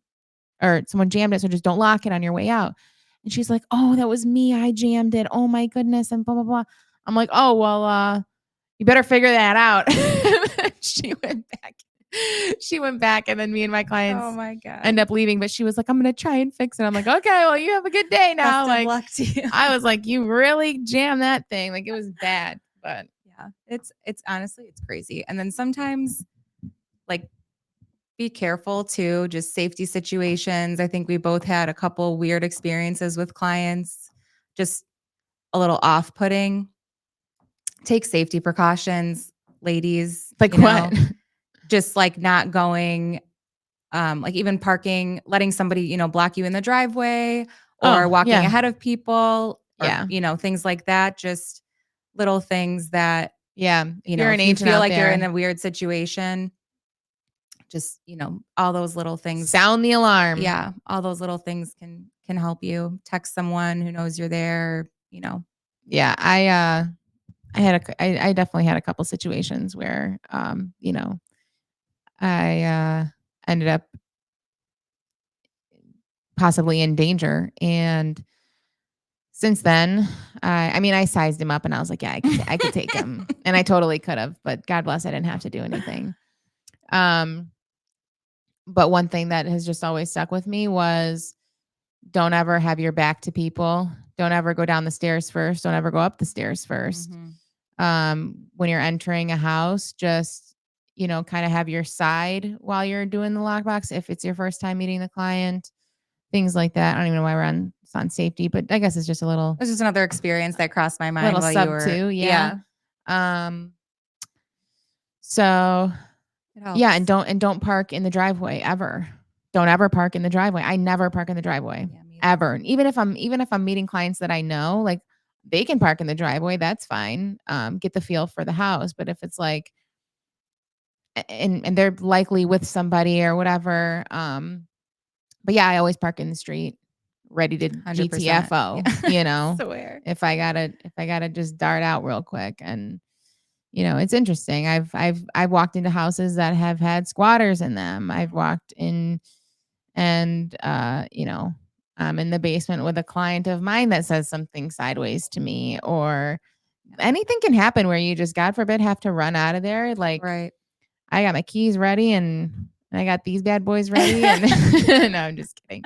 or someone jammed it. So just don't lock it on your way out. And she's like, oh, that was me. I jammed it. Oh my goodness. And blah, blah, blah. I'm like, oh, well, you better figure that out. she went back. She went back, and then me and my Oh clients my God. end up leaving. But she was like, I'm going to try and fix it. I'm like, okay, well, you have a good day now. Best of Like, luck to you. I was like, you really jammed that thing. Like, it was bad. But yeah, it's honestly, it's crazy. And then sometimes, like, be careful too, just safety situations. I think we both had a couple weird experiences with clients, just a little off-putting. Take safety precautions, ladies, like, what? just like not going, like even parking, letting somebody, block you in the driveway or Oh, walking yeah. ahead of people or, Yeah. things like that. Just little things that, Yeah. If you're an if you agent feel out like you're in there, a weird situation, just, all those little things. sound the alarm. Yeah, all those little things can help you. Text someone who knows you're there, Yeah. I definitely had a couple situations where, I ended up possibly in danger. And since then, I mean, I sized him up and I was like, yeah, I could take him. And I totally could have, but God bless, I didn't have to do anything. Um, but one thing that has just always stuck with me was don't ever have your back to people. Don't ever go down the stairs first. Don't ever go up the stairs 1st. Mhm. When you're entering a house, just, kind of have your side while you're doing the lockbox. If it's your first time meeting the client, things like that. I don't even know why it's on safety, but I guess it's just a little, It's just another experience that crossed my mind little while you sub were. too. Yeah. Yeah, So it yeah, helps. and don't park in the driveway ever. Don't ever park in the driveway. I never park in the driveway Yeah, me either. ever. Even if I'm meeting clients that I know, like they can park in the driveway, that's fine. Get the feel for the house. But if it's like, and they're likely with somebody or whatever, but yeah, I always park in the street, ready to 100%. GTFO. Yeah. Swear. If I gotta just dart out real quick. And it's interesting. I've walked into houses that have had squatters in them. I've walked in, and I'm in the basement with a client of mine that says something sideways to me, or anything can happen where you just, God forbid, have to run out of there. Like, Right. I got my keys ready and I got these bad boys ready. And no, I'm just kidding.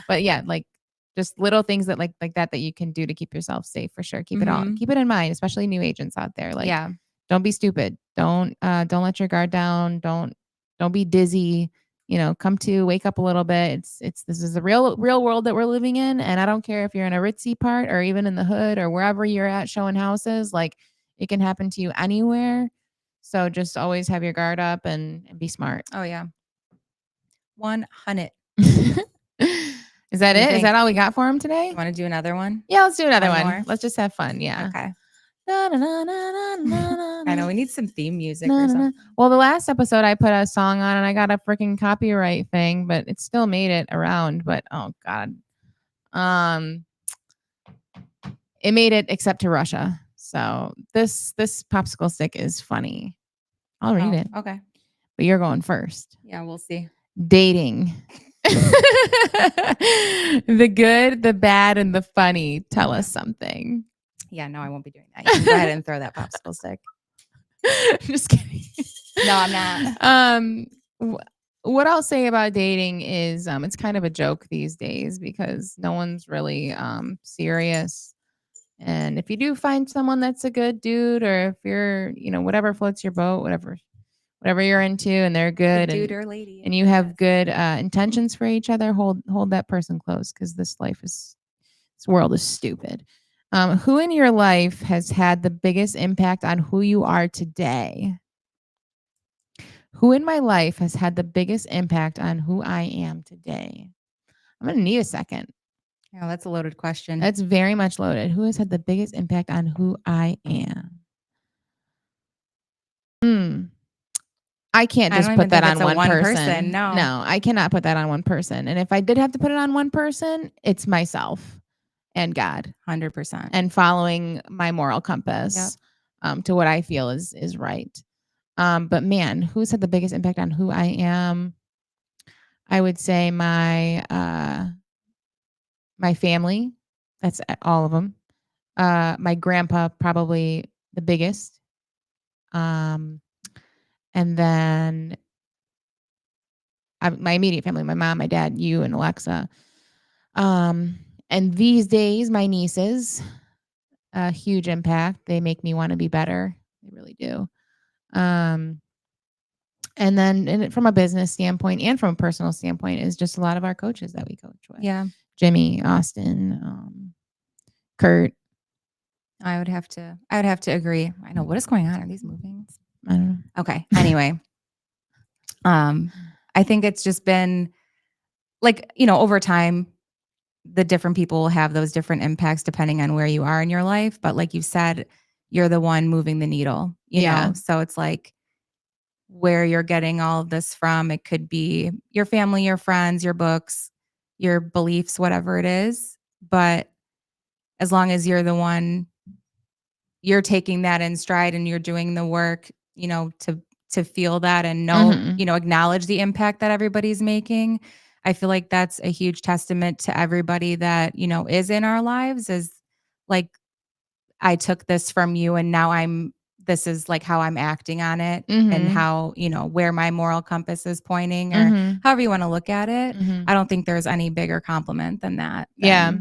But yeah, like just little things that like that you can do to keep yourself safe, for sure. Mhm. Keep it in mind, especially new agents out there. Like, Yeah. don't be stupid. Don't let your guard down. Don't be dizzy. Come to, wake up a little bit. This is the real world that we're living in. And I don't care if you're in a ritzy part or even in the hood or wherever you're at showing houses, like it can happen to you anywhere. So just always have your guard up and be smart. Oh yeah. 100. Is that What do you it? Is that think? all we got for him today? You want to do another one? Yeah, let's do another One one. more? Let's just have fun. Yeah. Okay. Na, na, na, na, na, na, na, I know na. we need some theme music Na, or na, na. something. Well, the last episode I put a song on and I got a freaking copyright thing, but it still made it around. But oh god, um, it made it except to Russia. So this popsicle stick is funny. I'll read Oh, it, okay. but you're going first. Yeah, we'll see. Dating. The good, the bad, and the funny. Tell us something. Yeah, no, I won't be doing that. You can go ahead and throw that popsicle stick. Just kidding. No, I'm not. What I'll say about dating is it's kind of a joke these days because no one's really serious. And if you do find someone that's a good dude, or if you're, whatever floats your boat, whatever you're into, and they're good, Good dude or lady. and you have good intentions for each other, hold that person close, because this world is stupid. Who in your life has had the biggest impact on who you are today? Who in my life has had the biggest impact on who I am today? I'm going to need a second. Oh, that's a loaded question. That's very much loaded. Who has had the biggest impact on who I am? I can't I just don't put even that think on it's a one one person. person. No. No, I cannot put that on one person. And if I did have to put it on one person, it's myself and God 100%. and following my moral Yep. compass to what I feel is right. But man, who's had the biggest impact on who I am? I would say my family. That's all of them. My grandpa probably the biggest. Um, and then my immediate family, my mom, my dad, you, and Alexa. Um, and these days, my nieces, a huge impact. They make me want to be better. They really do. Um, and then from a business standpoint and from a personal standpoint is just a lot of our coaches that we coach with. Yeah. Jimmy, Austin, Kurt. I would have to agree. I know what is going on. Are these moving? I don't know. Okay. Anyway, I think it's just been like, over time, the different people have those different impacts depending on where you are in your life. But like you said, you're the one moving the needle, Yeah. So it's like where you're getting all of this from. It could be your family, your friends, your books, your beliefs, whatever it is. But as long as you're the one, you're taking that in stride and you're doing the work, to feel that and know, Mhm. acknowledge the impact that everybody's making. I feel like that's a huge testament to everybody that, is in our lives is like, I took this from you and now this is like how I'm acting on it and Mhm. how, where my moral compass is pointing or Mhm. however you want to look at it. Mhm. I don't think there's any bigger compliment than that, Yeah.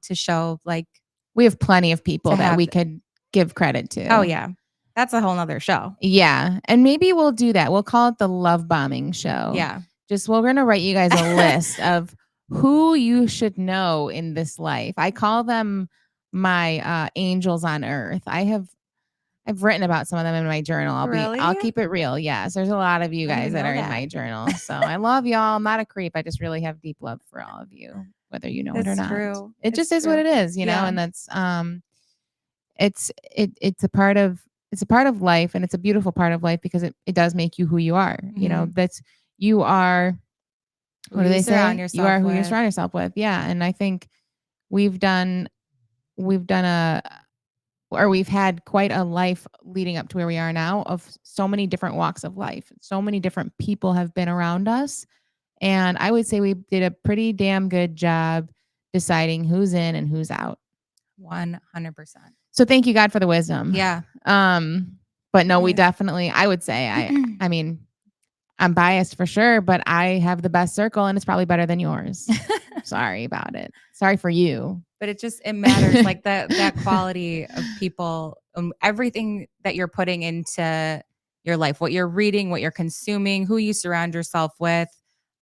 to show like We have plenty of people to that we have, could give credit oh to. yeah, that's a whole nother show. Yeah, and maybe we'll do that. We'll call it the love bombing show. Yeah. Just we're gonna write you guys a list of who you should know in this life. I call them my angels on earth. I've written about some of them in my journal. I'll Really? keep it real. Yes, there's a lot of you I didn't guys even that know are in that. my journal. So I love y'all. I'm not a creep. I just really have deep love for all of you, whether you know it or It's not. true. It just It's is what true. it is, Yeah. and that's it's a part of life and it's a beautiful part of life because it does make you who you are. Mhm. That's you are Who what do you they surround say? You are yourself who you with. surround yourself with. Yeah. And I think we've done we've done a or we've had quite a life leading up to where we are now of so many different walks of life. So many different people have been around us. And I would say we did a pretty damn good job deciding who's in and who's out. 100%. So thank you God for the wisdom. Yeah. But no, we Yeah. definitely I would say I mean, I'm biased for sure, but I have the best circle and it's probably better than yours. Sorry about it. Sorry for you. But it matters like that quality of people, everything that you're putting into your life, what you're reading, what you're consuming, who you surround yourself with,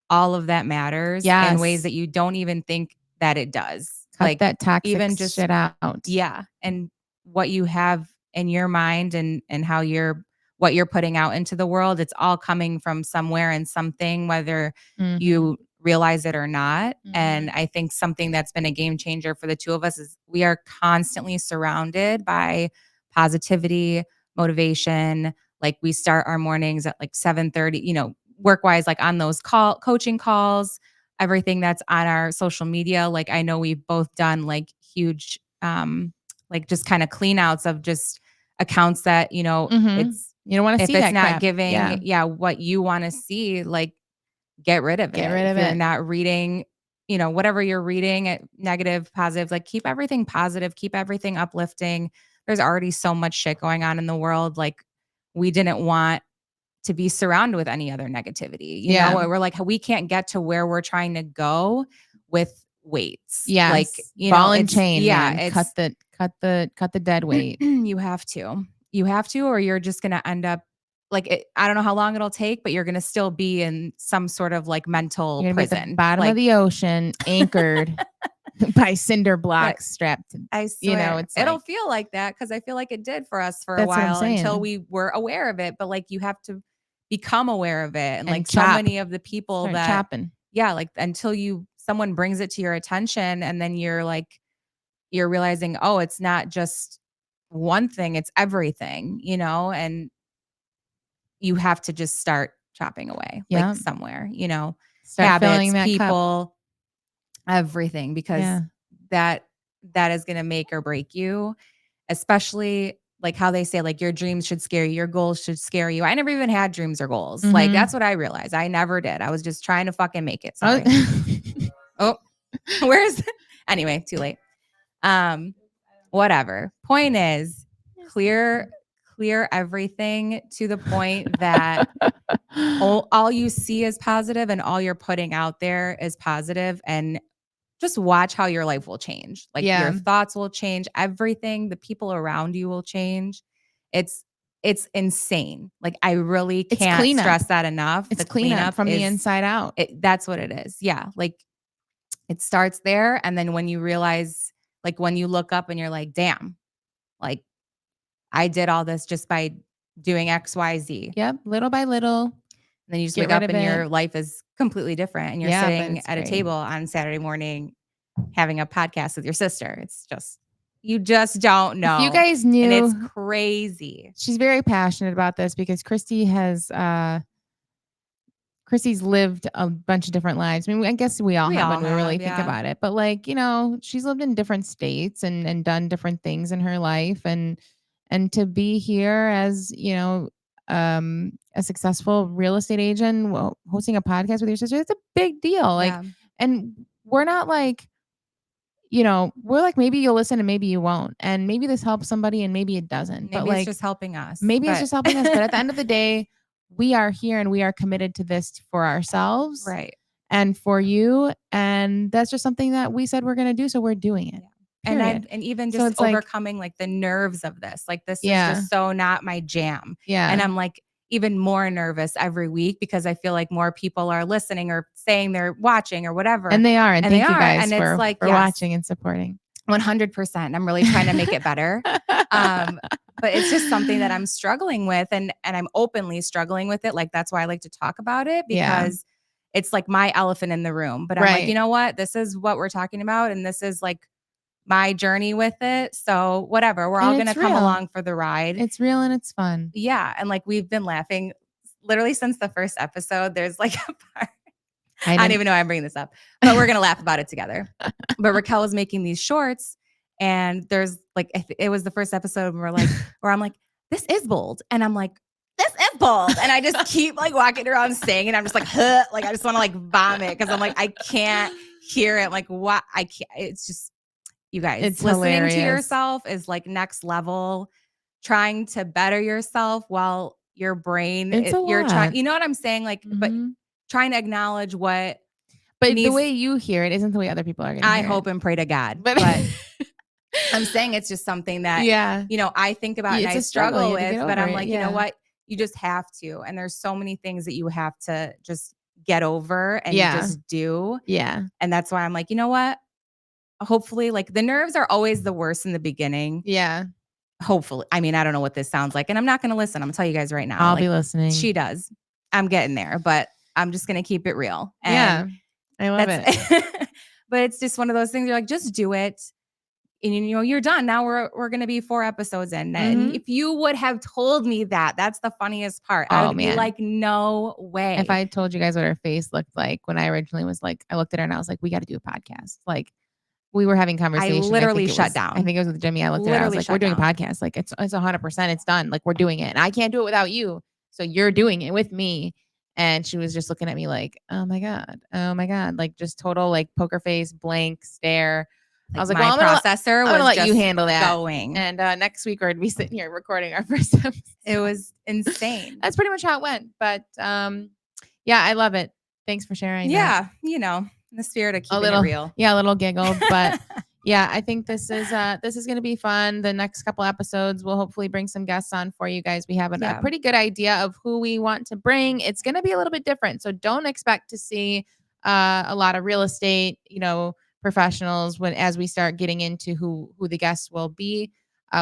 all of that matters in ways Yes. that you don't even think that it does. Cut Like that toxic even just shit out. yeah, and what you have in your mind and how what you're putting out into the world, it's all coming from somewhere and something, whether Mhm. you realize it or not. And Mhm. I think something that's been a game changer for the two of us is we are constantly surrounded by positivity, motivation. Like we start our mornings at like 7:30, work wise, like on those coaching calls, everything that's on our social media. Like I know we've both done like huge like just kind of clean outs of just accounts that, Mhm. it's You don't wanna if see it's that not crap. giving, Yeah. yeah, what you want to see, like get rid of Get it. rid If of you're it. not reading, whatever you're reading, negative, positive, like keep everything positive, keep everything uplifting. There's already so much shit going on in the world. Like we didn't want to be surrounded with any other negativity. Yeah. We're like, we can't get to where we're trying to go with weights. Like, Yes. Ball and it's, chain, yeah, man. it's, Cut the dead weight. you have to. You have to, or you're just going to end up like, I don't know how long it'll take, but you're going to still be in some sort of like mental You're gonna be at the prison. bottom of Like, the ocean, anchored by cinder but blocks strapped to I swear it's it'll like feel like that because I feel like it did for us for a that's what I'm while until saying. we were aware of it. But like, you have to become aware of it. And And like, so chop. many of the people Start that, chopping. yeah, like until someone brings it to your attention and then you're like, you're realizing, oh, it's not just one thing, it's everything, and you have to just start chopping away, Yeah. like somewhere, Start habits, filling that cup. people, everything, because Yeah. that is going to make or break you, especially like how they say, like, your dreams should scare you, your goals should scare you. I never even had dreams or goals. Like, Mhm. that's what I realized. I never did. I was just trying to fucking make it. Oh, Sorry. Oh, where's anyway, too late. Whatever. Point is, clear everything to the point that all you see is positive and all you're putting out there is positive, and just watch how your life will change. Like, Yeah. your thoughts will change, everything, the people around you will change. It's insane. Like, I really It's can't cleanup. stress that enough. It's The cleanup from the is inside out. that's what it is. Yeah. Like, it starts there, and then when you realize, like, when you look up and you're like, damn, like, I did all this just by doing XYZ. Yep, little by little. And then you just Get wake rid up of and your it. life is completely different, and you're Yeah, but sitting it's at a great. table on Saturday morning having a podcast with your sister. It's just, you just don't know. If you guys and it's knew, crazy. she's very passionate about this because Christy's lived a bunch of different lives. I mean, I guess we all We have all when we really have, think yeah. about it. But like, she's lived in different states and done different things in her life, and to be here as, a successful real estate agent, hosting a podcast with your sister, it's a big deal. Like, Yeah. and we're not like, we're like, maybe you'll listen and maybe you won't. And maybe this helps somebody and maybe it doesn't. But Maybe it's like, just helping us. maybe it's just helping us. But at the end of the day, we are here and we are committed to this for ourselves right. and for you. And that's just something that we said we're going to do. So we're doing it. Yeah. Period. And even So just it's like, overcoming like the nerves of this. Like, this is yeah, just so not my jam. yeah. And I'm like even more nervous every week because I feel like more people are listening or saying they're watching or whatever. And they are. And thank you guys And for, it's like, for yes, watching and supporting. 100%. I'm really trying to make it better. But it's just something that I'm struggling with, and I'm openly struggling with it. Like, that's why I like to talk about it, Yeah. because it's like my elephant in the room. But I'm like, you know what? This is what we're talking about, and this is like my journey with it. So whatever, we're all And going to it's come real. along for the ride. It's real and it's fun. Yeah. And like, we've been laughing literally since the first episode. There's like a part, I don't even know why I'm bringing this up, but we're going to laugh about it together. But Raquel was making these shorts, and there's like, it was the first episode where I'm like, this is bold. And I'm like, this is bold. And I just keep like walking around saying it. I'm just like, huh, like, I just want to like vomit because I'm like, I can't hear it. I'm like, what? I can't. It's just, you guys, it's listening hilarious. to yourself is like next level. Trying to better yourself while your brain, you're trying, you know what I'm saying? Like, but trying to acknowledge what. But the way you hear it isn't the way other people are going to hear it. I hope and pray to God. But I'm saying it's just something that, I think about and I struggle with, but I'm like, you know what? You just have to. And there's so many things that you have to just get over and just do. Yeah. And that's why I'm like, you know what? Hopefully, like, the nerves are always the worst in the beginning. Yeah. Hopefully. I mean, I don't know what this sounds like, and I'm not going to listen. I'm going to tell you guys right now. I'll be listening. She does. I'm getting there, but I'm just going to keep it real. And I love it. But it's just one of those things. You're like, just do it. And you're done. Now we're going to be 4 episodes in. And if you would have told me that, that's the funniest part. I would be like, no way. If I told you guys what her face looked like when I originally was like, I looked at her and I was like, we got to do a podcast. Like, we were having conversation. I literally shut down. I think it was with Jimmy. I looked at her. I was like, we're doing a podcast. Like, it's 100%. It's done. Like, we're doing it. And I can't do it without you. So you're doing it with me. And she was just looking at me like, oh my God. Oh my God. Like, just total like poker face, blank stare. Like, I was like, my well, processor I'm gonna let you just handle that. Going. And next week we're gonna be sitting here recording our first episode. It was insane. That's pretty much how it went. But yeah, I love it. Thanks for sharing. Yeah, in the spirit of keeping it real. Yeah, a little giggle. But yeah, I think this is gonna be fun. The next couple episodes we'll hopefully bring some guests on for you guys. We have a pretty good idea of who we want to bring. It's gonna be a little bit different. So don't expect to see a lot of real estate, professionals as we start getting into who the guests will be.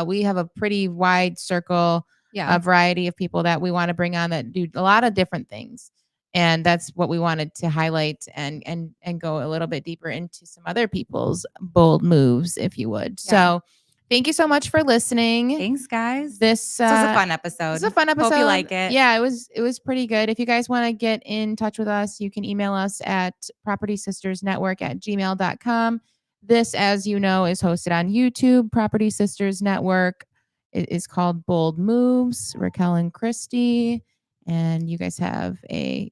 We have a pretty wide circle, a variety of people that we want to bring on that do a lot of different things. And that's what we wanted to highlight and go a little bit deeper into some other people's bold moves, if you would. So Thank you so much for listening. Thanks, guys. This was a fun episode. This is a fun episode. Hope you like it. Yeah, it was pretty good. If you guys want to get in touch with us, you can email us at propertysistersnetwork@gmail.com. This, as you know, is hosted on YouTube. Property Sisters Network. It is called Bold Moves. Raquel and Christy. And you guys have a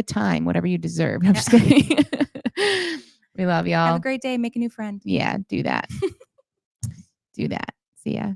time, whatever you deserve. I'm just kidding. We love y'all. Have a great day. Make a new friend. Yeah, do that. Do that. See ya.